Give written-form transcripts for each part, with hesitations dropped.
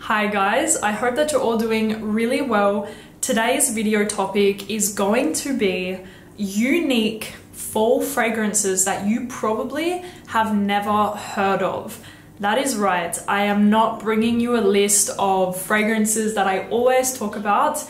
Hi guys, I hope that you're all doing really well. Today's video topic is going to be unique fall fragrances that you probably have never heard of. That is right, I am not bringing you a list of fragrances that I always talk about.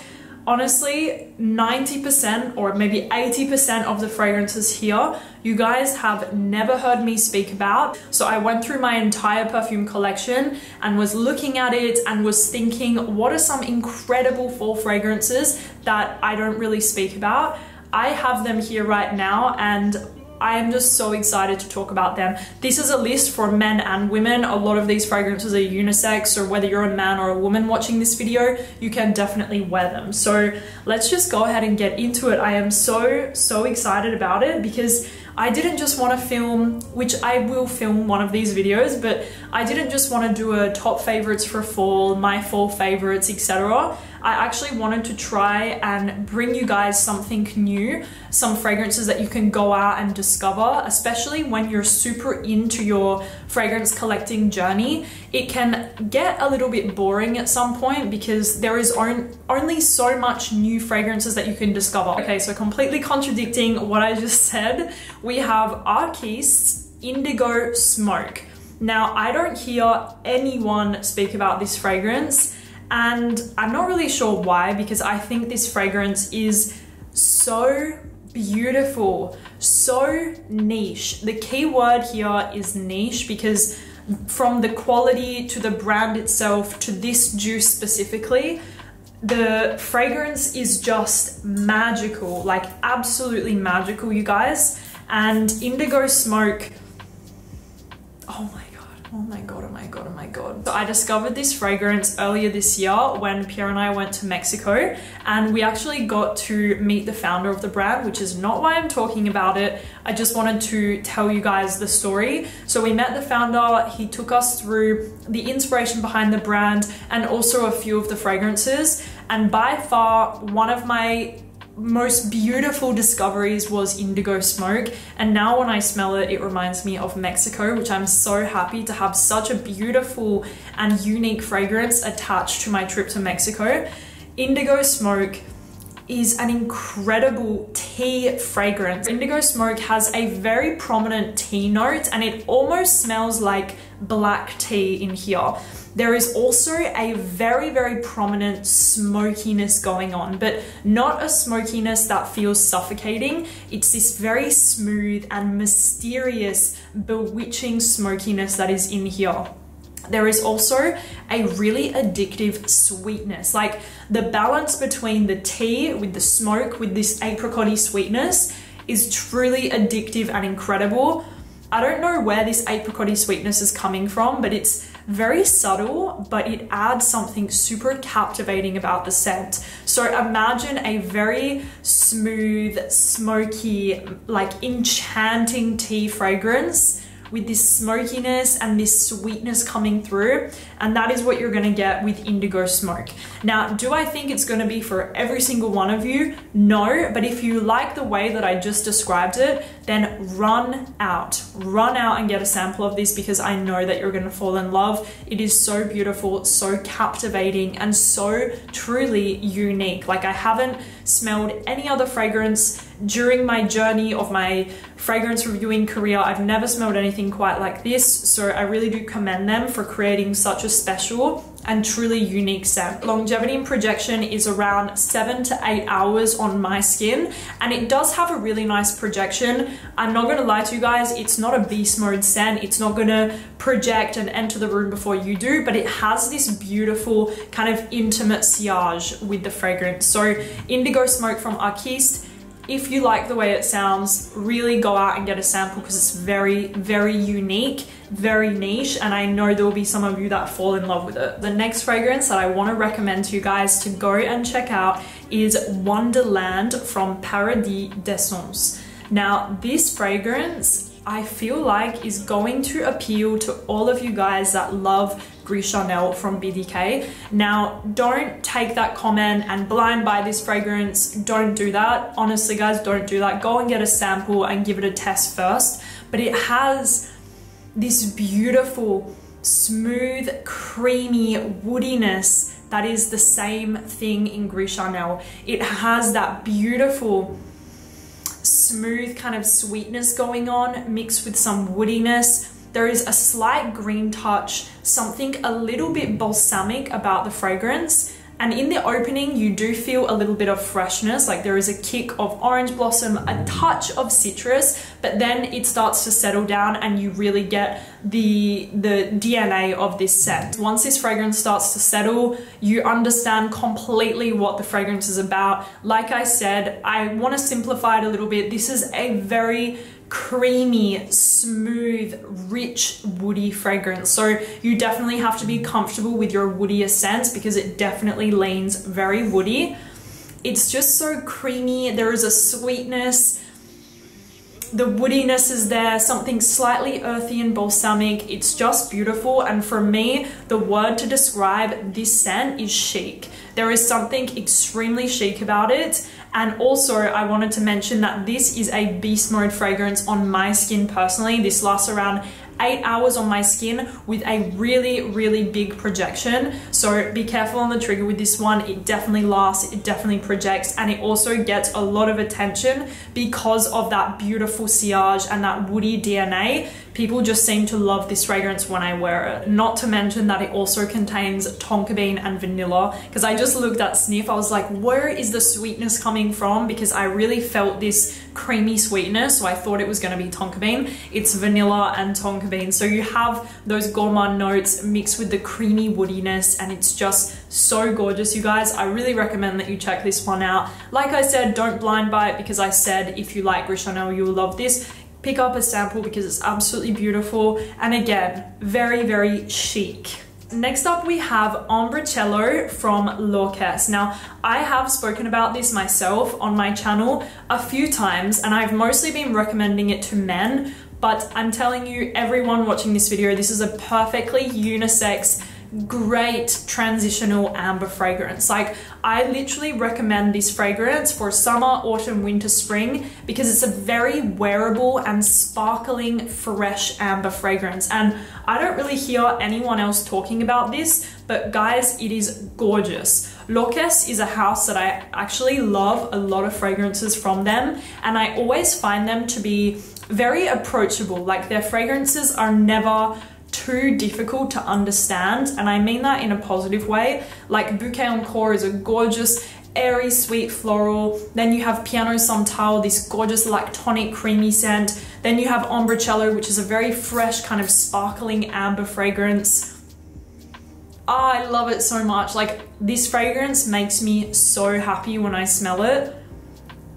Honestly, 90% or maybe 80% of the fragrances here, you guys have never heard me speak about. So I went through my entire perfume collection and was looking at it and was thinking, what are some incredible fall fragrances that I don't really speak about? I have them here right now and I am just so excited to talk about them. This is a list for men and women. A lot of these fragrances are unisex, so whether you're a man or a woman watching this video, you can definitely wear them. So let's just go ahead and get into it. I am so excited about it because I didn't just want to film, which I will film one of these videos, but I didn't just want to do a top favorites for fall, my fall favorites, etc. I actually wanted to try and bring you guys something new, some fragrances that you can go out and discover, especially when you're super into your fragrance collecting journey. It can get a little bit boring at some point because there is only so much new fragrances that you can discover. Okay, so completely contradicting what I just said, we have Arquist's Indigo Smoke. Now, I don't hear anyone speak about this fragrance, and I'm not really sure why, because I think this fragrance is so beautiful, so niche. The key word here is niche, because from the quality to the brand itself to this juice specifically, the fragrance is just magical, like absolutely magical, you guys. And Indigo Smoke, oh my god. So I discovered this fragrance earlier this year when Pierre and I went to Mexico, and we actually got to meet the founder of the brand, which is not why I'm talking about it. I just wanted to tell you guys the story. So we met the founder, he took us through the inspiration behind the brand and also a few of the fragrances. And by far, one of my most beautiful discoveries was Indigo Smoke, and now when I smell it, it reminds me of Mexico, which I'm so happy to have such a beautiful and unique fragrance attached to my trip to Mexico. Indigo Smoke is an incredible tea fragrance. Indigo Smoke has a very prominent tea note, and it almost smells like black tea in here. There is also a very prominent smokiness going on, but not a smokiness that feels suffocating. It's this very smooth and mysterious, bewitching smokiness that is in here. There is also a really addictive sweetness, like the balance between the tea with the smoke with this apricot-y sweetness is truly addictive and incredible. I don't know where this apricot-y sweetness is coming from, but it's very subtle, but it adds something super captivating about the scent. So imagine a very smooth, smoky, like enchanting tea fragrance with this smokiness and this sweetness coming through, and that is what you're gonna get with Indigo Smoke. Now, do I think it's gonna be for every single one of you? No, but if you like the way that I just described it, then run out and get a sample of this, because I know that you're gonna fall in love. It is so beautiful, so captivating, and so truly unique. Like, I haven't smelled any other fragrance during my journey of my fragrance reviewing career. I've never smelled anything quite like this, so I really do commend them for creating such a special and truly unique scent. Longevity and projection is around 7 to 8 hours on my skin, and it does have a really nice projection. I'm not gonna lie to you guys, it's not a beast mode scent. It's not gonna project and enter the room before you do, but it has this beautiful kind of intimate sillage with the fragrance. So Indigo Smoke from Arquist, if you like the way it sounds, really go out and get a sample, because it's very unique, very niche, and I know there will be some of you that fall in love with it. The next fragrance that I want to recommend to you guys to go and check out is Wonderland from Paradis d'Essence. Now, this fragrance, I feel like, is going to appeal to all of you guys that love Gris Chanel from BDK. Now, don't take that comment and blind buy this fragrance. Don't do that. Honestly, guys, don't do that. Go and get a sample and give it a test first. But it has this beautiful smooth, creamy woodiness that is the same thing in Gris Charnel. It has that beautiful smooth kind of sweetness going on mixed with some woodiness. There is a slight green touch, something a little bit balsamic about the fragrance. And in the opening, you do feel a little bit of freshness, like there is a kick of orange blossom, a touch of citrus, but then it starts to settle down and you really get the DNA of this scent. Once this fragrance starts to settle, you understand completely what the fragrance is about. Like I said, I want to simplify it a little bit. This is a very creamy, smooth, rich, woody fragrance. So you definitely have to be comfortable with your woodier scents because it definitely leans very woody. It's just so creamy. There is a sweetness. The woodiness is there, something slightly earthy and balsamic. It's just beautiful. And for me, the word to describe this scent is chic. There is something extremely chic about it. And also I wanted to mention that this is a beast mode fragrance on my skin personally. This lasts around 8 hours on my skin with a really big projection. So be careful on the trigger with this one. It definitely lasts, it definitely projects, and it also gets a lot of attention because of that beautiful sillage and that woody DNA. People just seem to love this fragrance when I wear it. Not to mention that it also contains tonka bean and vanilla, because I just looked at sniff, I was like, where is the sweetness coming from? Because I really felt this creamy sweetness, so I thought it was going to be tonka bean. It's vanilla and tonka bean, so you have those gourmand notes mixed with the creamy woodiness, and it's just so gorgeous, you guys. I really recommend that you check this one out. Like I said, don't blind buy it, because I said if you like Gris Charnel, you will love this. Pick up a sample because it's absolutely beautiful, and again, very chic. Next up, we have Ombricello from Louboutin. Now, I have spoken about this myself on my channel a few times, and I've mostly been recommending it to men, but I'm telling you, everyone watching this video, this is a perfectly unisex, great transitional amber fragrance. Like, I literally recommend this fragrance for summer, autumn, winter, spring, because it's a very wearable and sparkling, fresh amber fragrance. And I don't really hear anyone else talking about this, but guys, it is gorgeous. Louboutin is a house that I actually love a lot of fragrances from them, and I always find them to be very approachable. Like, their fragrances are never too difficult to understand, and I mean that in a positive way. Like, Bouquet Encore is a gorgeous, airy, sweet floral. Then you have Piano Santal, this gorgeous lactonic creamy scent. Then you have Ombricello, which is a very fresh kind of sparkling amber fragrance. Oh, I love it so much. Like, this fragrance makes me so happy when I smell it.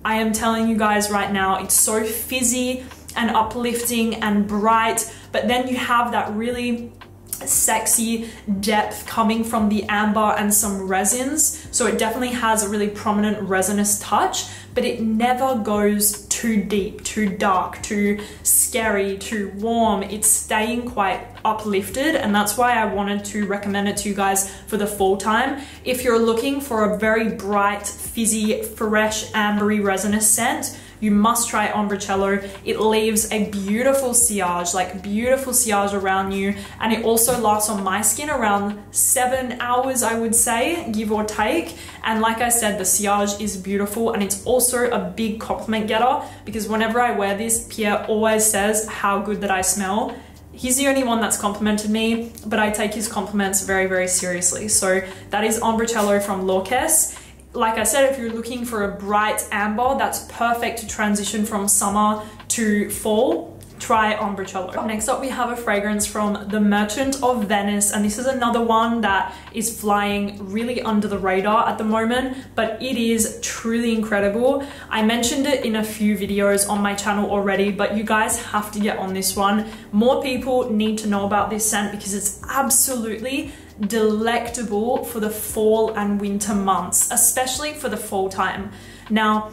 I am telling you guys right now, it's so fizzy and uplifting and bright, but then you have that really sexy depth coming from the amber and some resins. So it definitely has a really prominent resinous touch, but it never goes too deep, too dark, too scary, too warm. It's staying quite uplifted, and that's why I wanted to recommend it to you guys for the fall time. If you're looking for a very bright, fizzy, fresh, ambery, resinous scent, you must try Ombricello. It leaves a beautiful sillage, like beautiful sillage around you, and it also lasts on my skin around 7 hours, I would say, give or take. And like I said, the sillage is beautiful, and it's also a big compliment getter, because whenever I wear this, Pierre always says how good that I smell. He's the only one that's complimented me, but I take his compliments very seriously. So that is Ombricello from Louboutin. Like I said, if you're looking for a bright amber that's perfect to transition from summer to fall, try Ombricello. Next up, we have a fragrance from the Merchant of Venice, and this is another one that is flying really under the radar at the moment, but it is truly incredible. I mentioned it in a few videos on my channel already, but you guys have to get on this one. More people need to know about this scent because it's absolutely delectable for the fall and winter months, especially for the fall time. Now,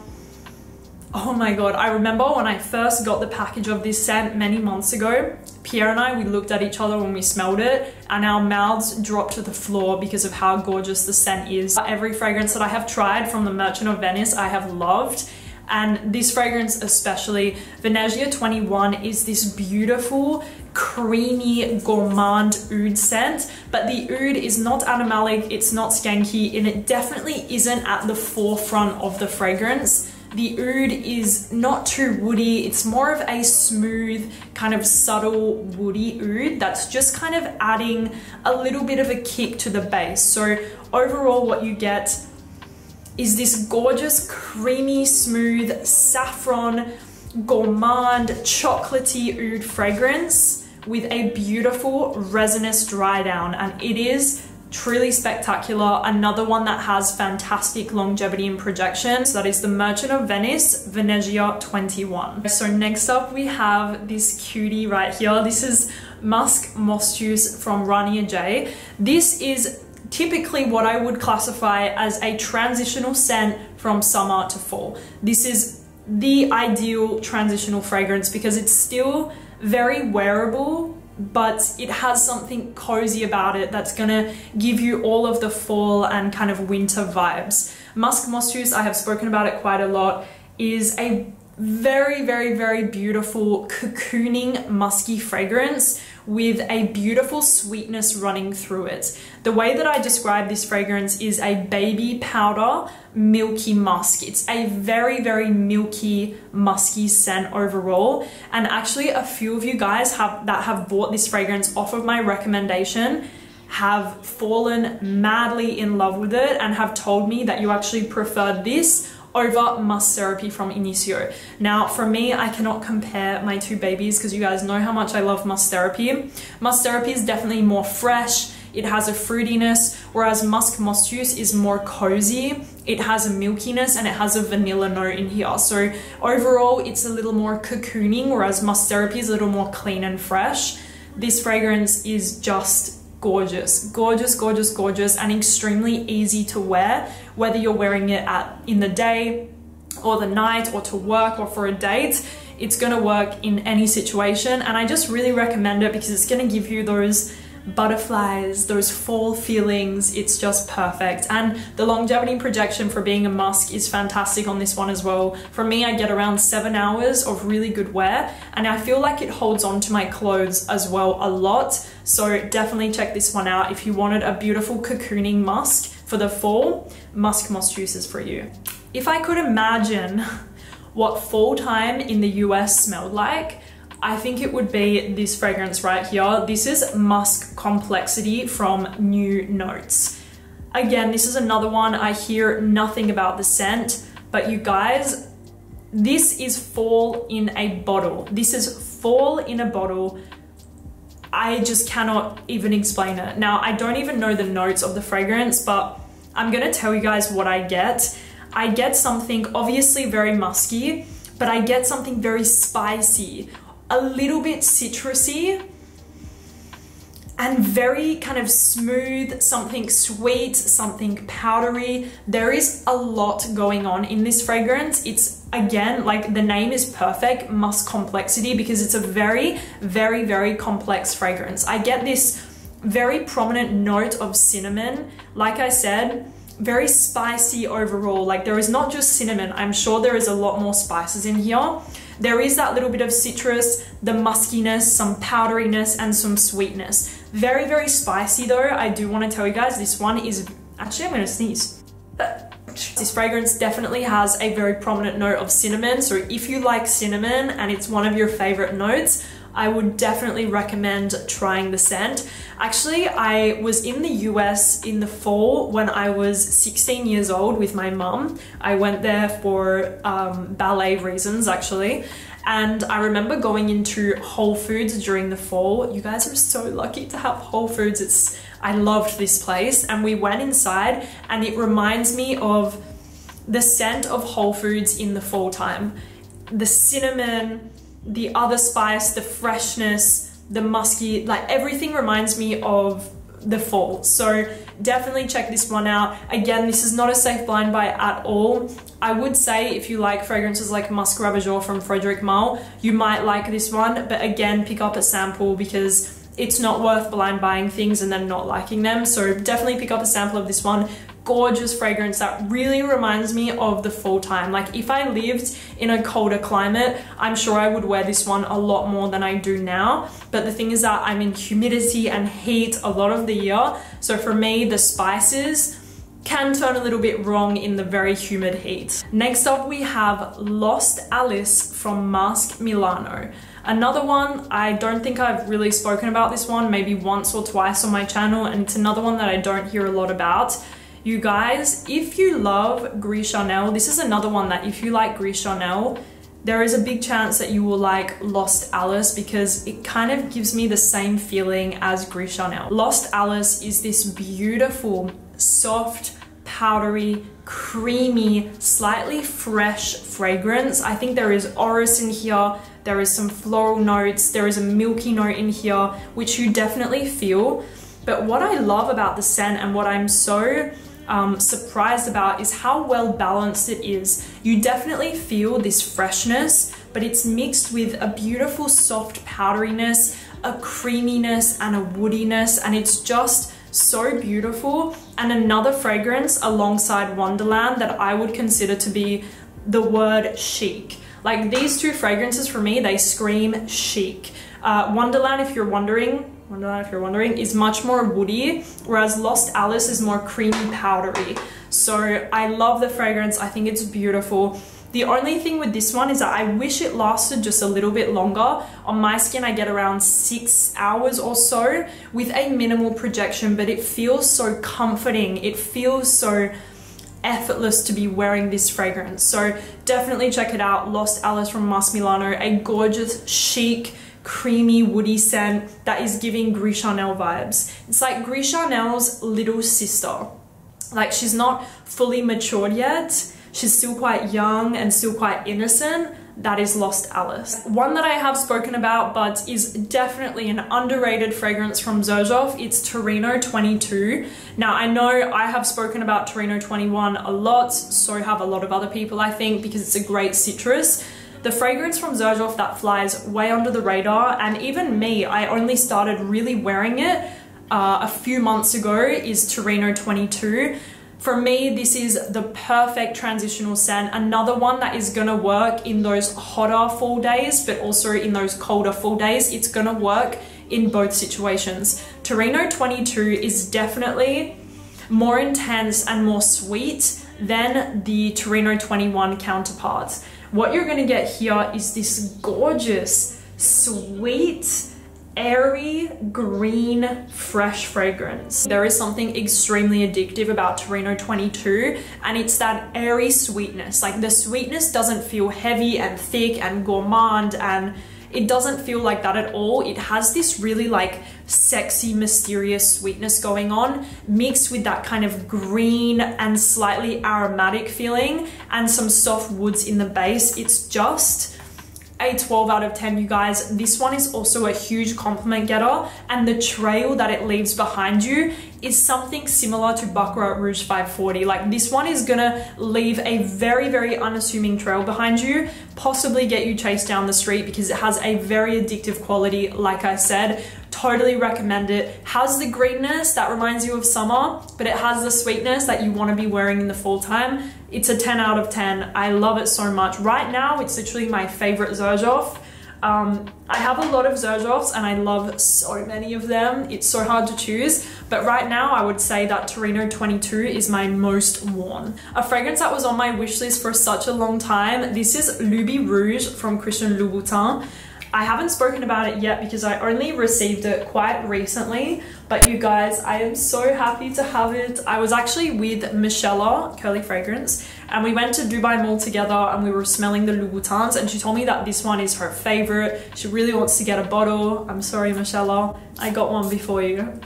oh my god, I remember when I first got the package of this scent many months ago, Pierre and I, we looked at each other when we smelled it, and our mouths dropped to the floor because of how gorgeous the scent is. Every fragrance that I have tried from the Merchant of Venice, I have loved. And this fragrance especially, Venezia 21, is this beautiful, creamy, gourmand oud scent, but the oud is not animalic, it's not skanky, and it definitely isn't at the forefront of the fragrance. The oud is not too woody, it's more of a smooth, kind of subtle woody oud that's just kind of adding a little bit of a kick to the base. So overall what you get is this gorgeous, creamy, smooth, saffron, gourmand, chocolatey oud fragrance with a beautiful resinous dry down, and it is truly spectacular. Another one that has fantastic longevity and projection, so that is the Merchant of Venice Venezia 21. So next up we have this cutie right here. This is Musk Most Use from Rania J. This is typically what I would classify as a transitional scent from summer to fall. This is the ideal transitional fragrance because it's still very wearable, but it has something cozy about it that's gonna give you all of the fall and kind of winter vibes. Musk Most Use, I have spoken about it quite a lot, is a very, very, very beautiful cocooning musky fragrance with a beautiful sweetness running through it. The way that I describe this fragrance is a baby powder milky musk. It's a very, very milky musky scent overall, and actually a few of you guys that have bought this fragrance off of my recommendation have fallen madly in love with it and have told me that you actually preferred this over Musk Therapy from Initio. Now, for me, I cannot compare my two babies because you guys know how much I love Musk Therapy. Musk Therapy is definitely more fresh. It has a fruitiness, whereas Musk Most Use is more cozy. It has a milkiness and it has a vanilla note in here. So overall, it's a little more cocooning, whereas Musk Therapy is a little more clean and fresh. This fragrance is just gorgeous, gorgeous, gorgeous, gorgeous, and extremely easy to wear, whether you're wearing it in the day or the night or to work or for a date. It's gonna work in any situation, and I just really recommend it because it's gonna give you those butterflies, those fall feelings. It's just perfect, and the longevity and projection for being a musk is fantastic on this one as well. For me, I get around 7 hours of really good wear, and I feel like it holds on to my clothes as well a lot. So definitely check this one out if you wanted a beautiful cocooning musk for the fall. Musk Most Use is for you. If I could imagine what fall time in the US smelled like, I think it would be this fragrance right here. This is Musk Complexity from New Notes. Again, this is another one I hear nothing about the scent, but you guys, this is fall in a bottle. This is fall in a bottle. I just cannot even explain it. Now, I don't even know the notes of the fragrance, but I'm gonna tell you guys what I get. I get something obviously very musky, but I get something very spicy, a little bit citrusy, and very kind of smooth, something sweet, something powdery. There is a lot going on in this fragrance. It's, again, like the name is perfect, Musk Complexity, because it's a very, very, very complex fragrance. I get this very prominent note of cinnamon. Like I said, very spicy overall. Like there is not just cinnamon. I'm sure there is a lot more spices in here. There is that little bit of citrus, the muskiness, some powderiness, and some sweetness. Very, very spicy though. I do want to tell you guys, this one is, actually I'm going to sneeze. This fragrance definitely has a very prominent note of cinnamon. So if you like cinnamon and it's one of your favorite notes, I would definitely recommend trying the scent. Actually, I was in the US in the fall when I was 16 years old with my mum. I went there for ballet reasons actually. And I remember going into Whole Foods during the fall. You guys are so lucky to have Whole Foods. I loved this place, and we went inside and it reminds me of the scent of Whole Foods in the fall time. The cinnamon, the other spice, the freshness, the musky, like everything reminds me of the fall. So definitely check this one out. Again, this is not a safe blind buy at all. I would say if you like fragrances like Musk Ravageur from Frederic Malle, you might like this one, but again, pick up a sample because it's not worth blind buying things and then not liking them. So definitely pick up a sample of this one. gorgeous fragrance that really reminds me of the fall time. Like if I lived in a colder climate, I'm sure I would wear this one a lot more than I do now. But the thing is that I'm in humidity and heat a lot of the year. So for me, the spices can turn a little bit wrong in the very humid heat. Next up, we have Lost Alice from Musk Milano. Another one, I don't think I've really spoken about this one, maybe once or twice on my channel, and it's another one that I don't hear a lot about. You guys, if you love Gris Chanel, this is another one that if you like Gris Chanel, there is a big chance that you will like Lost Alice because it kind of gives me the same feeling as Gris Chanel. Lost Alice is this beautiful, soft, powdery, creamy, slightly fresh fragrance. I think there is orris in here, there is some floral notes, there is a milky note in here, which you definitely feel. But what I love about the scent and what I'm so surprised about is how well balanced it is. You definitely feel this freshness, but it's mixed with a beautiful soft powderiness, a creaminess and a woodiness, and it's just so beautiful. And another fragrance alongside Wonderland that I would consider to be the word chic. Like these two fragrances for me, they scream chic. Wonderland, if you're wondering, is much more woody, whereas Lost Alice is more creamy, powdery. So I love the fragrance. I think it's beautiful. The only thing with this one is that I wish it lasted just a little bit longer. On my skin, I get around 6 hours or so with a minimal projection, but it feels so comforting. It feels so effortless to be wearing this fragrance. So definitely check it out. Lost Alice from Musk Milano, a gorgeous, chic, creamy, woody scent that is giving Gris Chanel vibes. It's like Gris Chanel's little sister. Like she's not fully matured yet. She's still quite young and still quite innocent. That is Lost Alice. One that I have spoken about but is definitely an underrated fragrance from Xerjoff, it's Torino 22. Now I know I have spoken about Torino 21 a lot, so have a lot of other people I think, because it's a great citrus. The fragrance from Xerjoff that flies way under the radar, and even me, I only started really wearing it a few months ago, is Torino 22. For me, this is the perfect transitional scent. Another one that is gonna work in those hotter fall days, but also in those colder fall days. It's gonna work in both situations. Torino 22 is definitely more intense and more sweet than the Torino 21 counterparts. What you're gonna get here is this gorgeous, sweet, airy, green, fresh fragrance. There is something extremely addictive about Torino 22, and it's that airy sweetness. Like the sweetness doesn't feel heavy and thick and gourmand, and it doesn't feel like that at all. It has this really like sexy, mysterious sweetness going on, mixed with that kind of green and slightly aromatic feeling and some soft woods in the base. It's just a 12 out of 10, you guys. This one is also a huge compliment getter, and the trail that it leaves behind you is something similar to Baccarat Rouge 540. Like this one is gonna leave a very, very unassuming trail behind you, possibly get you chased down the street because it has a very addictive quality. Like I said, totally recommend it. Has the greenness that reminds you of summer, but it has the sweetness that you want to be wearing in the fall time. It's a 10 out of 10. I love it so much. Right now, it's literally my favorite Xerjoff. I have a lot of Xerjoffs and I love so many of them. It's so hard to choose, but right now I would say that Torino 22 is my most worn. A fragrance that was on my wish list for such a long time. This is Loubirouge from Christian Louboutin. I haven't spoken about it yet because I only received it quite recently, but you guys, I am so happy to have it. I was actually with Michelle, Curly Fragrance, and we went to Dubai Mall together and we were smelling the Louboutins, and she told me that this one is her favorite. She really wants to get a bottle. I'm sorry, Michelle, I got one before you.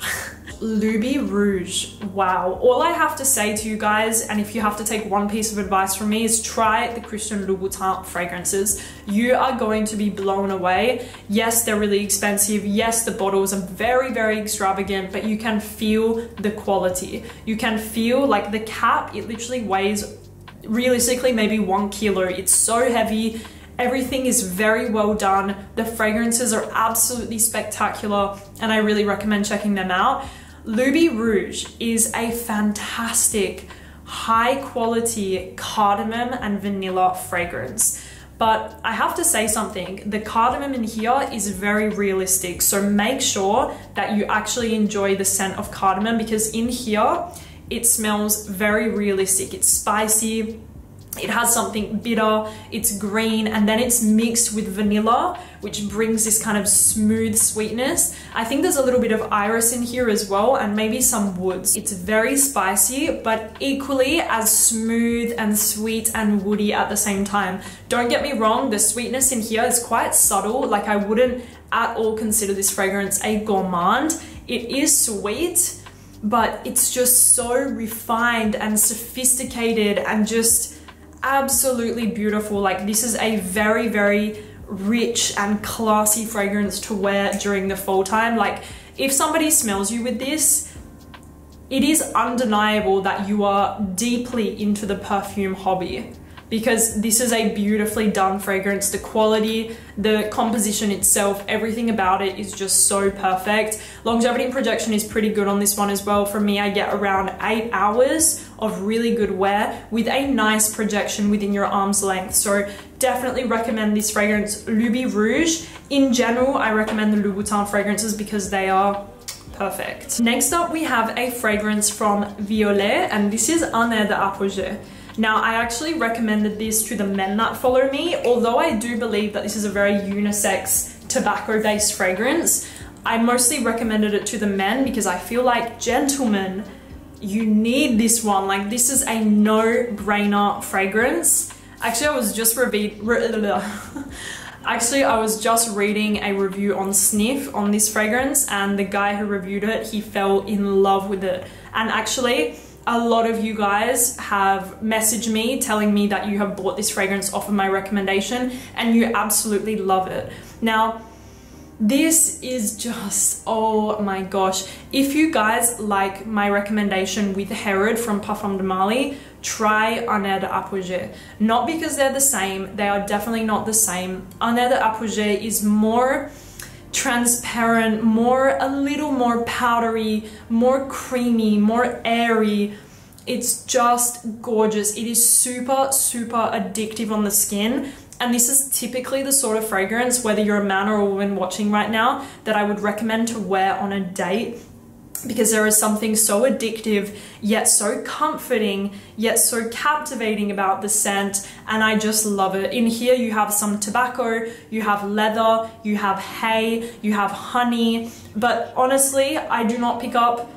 Loubirouge, wow. All I have to say to you guys, and if you have to take one piece of advice from me, is try the Christian Louboutin fragrances. You are going to be blown away. Yes, they're really expensive. Yes, the bottles are very, very extravagant, but you can feel the quality. You can feel like the cap, it literally weighs realistically maybe 1 kilo. It's so heavy. Everything is very well done. The fragrances are absolutely spectacular, and I really recommend checking them out. Loubirouge is a fantastic, high quality cardamom and vanilla fragrance. But I have to say something, the cardamom in here is very realistic. So make sure that you actually enjoy the scent of cardamom, because in here, it smells very realistic. It's spicy, it has something bitter, it's green, and then it's mixed with vanilla, which brings this kind of smooth sweetness. I think there's a little bit of iris in here as well, and maybe some woods. It's very spicy, but equally as smooth and sweet and woody at the same time. Don't get me wrong, the sweetness in here is quite subtle. Like, I wouldn't at all consider this fragrance a gourmand. It is sweet, but it's just so refined and sophisticated and just absolutely beautiful. Like, this is a very, very rich and classy fragrance to wear during the fall time. Like, if somebody smells you with this, it is undeniable that you are deeply into the perfume hobby, because this is a beautifully done fragrance. The quality, the composition itself, everything about it is just so perfect. Longevity and projection is pretty good on this one as well. For me, I get around 8 hours of really good wear with a nice projection within your arm's length. So definitely recommend this fragrance, Loubirouge. In general, I recommend the Louboutin fragrances because they are perfect. Next up, we have a fragrance from Violet, and this is Un Air d'Apogée. Now, I actually recommended this to the men that follow me, although I do believe that this is a very unisex tobacco-based fragrance. I mostly recommended it to the men because I feel like, gentlemen, you need this one. Like, this is a no-brainer fragrance. Actually, I was just reading a review on Sniff on this fragrance, and the guy who reviewed it, he fell in love with it. And actually, a lot of you guys have messaged me telling me that you have bought this fragrance off of my recommendation and you absolutely love it. Now, this is just, oh my gosh. If you guys like my recommendation with Herod from Parfum de Marly, try Un Air d'Apogée. Not because they're the same, they are definitely not the same. Un Air d'Apogée is more transparent, a little more powdery, more creamy, more airy. It's just gorgeous. It is super, super addictive on the skin. And this is typically the sort of fragrance, whether you're a man or a woman watching right now, that I would recommend to wear on a date, because there is something so addictive, yet so comforting, yet so captivating about the scent, and I just love it. In here you have some tobacco, you have leather, you have hay, you have honey, but honestly, I do not pick up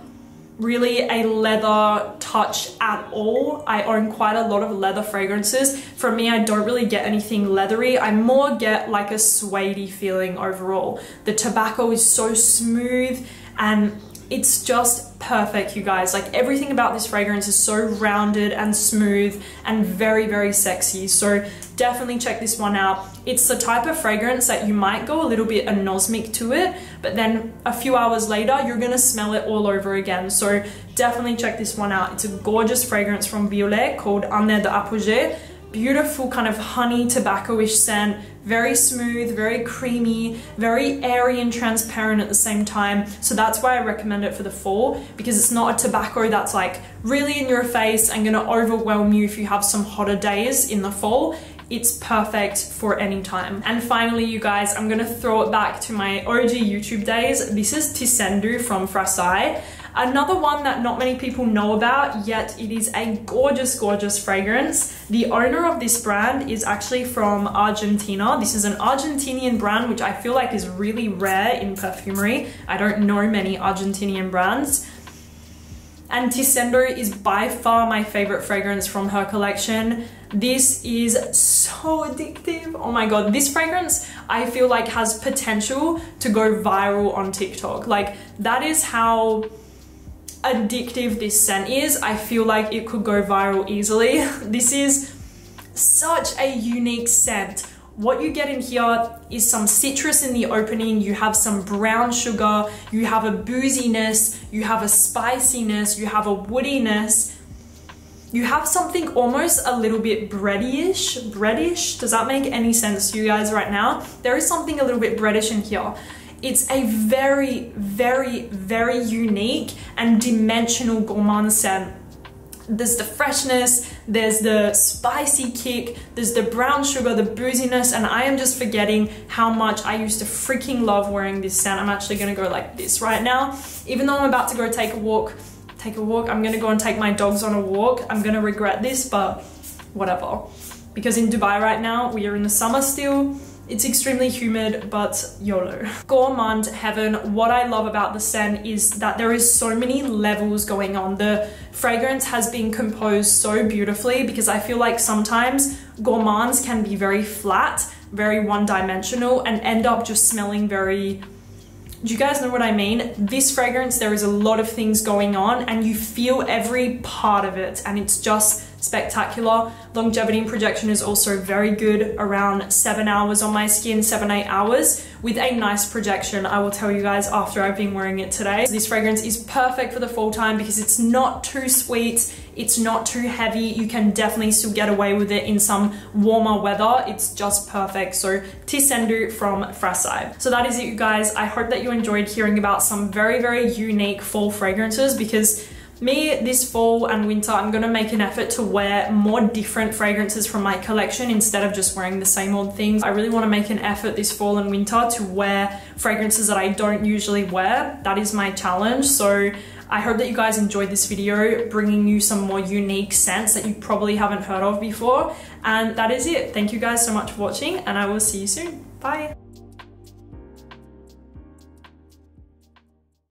really a leather touch at all. I own quite a lot of leather fragrances. For me, I don't really get anything leathery. I more get like a suede-y feeling overall. The tobacco is so smooth and it's just perfect, you guys. Like, everything about this fragrance is so rounded and smooth and very, very sexy. So definitely check this one out. It's the type of fragrance that you might go a little bit anosmic to it, but then a few hours later, you're gonna smell it all over again. So definitely check this one out. It's a gorgeous fragrance from Violet called Un Air d'Apogée. Beautiful kind of honey tobacco-ish scent, very smooth, very creamy, very airy and transparent at the same time. So that's why I recommend it for the fall, because it's not a tobacco that's like really in your face and gonna overwhelm you if you have some hotter days in the fall. It's perfect for any time. And finally, you guys, I'm gonna throw it back to my OG YouTube days. This is Teisenddu from Frassai. Another one that not many people know about, yet it is a gorgeous, gorgeous fragrance. The owner of this brand is actually from Argentina. This is an Argentinian brand, which I feel like is really rare in perfumery. I don't know many Argentinian brands. And Teisenddu is by far my favorite fragrance from her collection. This is so addictive. Oh my God, this fragrance I feel like has potential to go viral on TikTok. Like, that is how addictive this scent is. I feel like it could go viral easily. This is such a unique scent. What you get in here is some citrus in the opening, you have some brown sugar, you have a booziness, you have a spiciness, you have a woodiness, you have something almost a little bit breadish. Does that make any sense to you guys right now? There is something a little bit breadish in here. It's a very, very, very unique and dimensional gourmand scent. There's the freshness, there's the spicy kick, there's the brown sugar, the booziness, and I am just forgetting how much I used to freaking love wearing this scent. I'm actually gonna go like this right now. Even though I'm about to go take a walk, I'm gonna go and take my dogs on a walk. I'm gonna regret this, but whatever. Because in Dubai right now, we are in the summer still. It's extremely humid, but YOLO. Gourmand heaven. What I love about the scent is that there is so many levels going on. The fragrance has been composed so beautifully, because I feel like sometimes gourmands can be very flat, very one-dimensional, and end up just smelling very... Do you guys know what I mean? This fragrance, there is a lot of things going on and you feel every part of it, and it's just spectacular. Longevity and projection is also very good, around 7 hours on my skin, 7-8 hours, with a nice projection. I will tell you guys after I've been wearing it today. This fragrance is perfect for the fall time because it's not too sweet, it's not too heavy. You can definitely still get away with it in some warmer weather. It's just perfect. So Teisenddu from Frassai. So that is it, you guys. I hope that you enjoyed hearing about some very, very unique fall fragrances, because me, this fall and winter, I'm gonna make an effort to wear more different fragrances from my collection instead of just wearing the same old things. I really wanna make an effort this fall and winter to wear fragrances that I don't usually wear. That is my challenge. So I hope that you guys enjoyed this video, bringing you some more unique scents that you probably haven't heard of before. And that is it. Thank you guys so much for watching, and I will see you soon. Bye.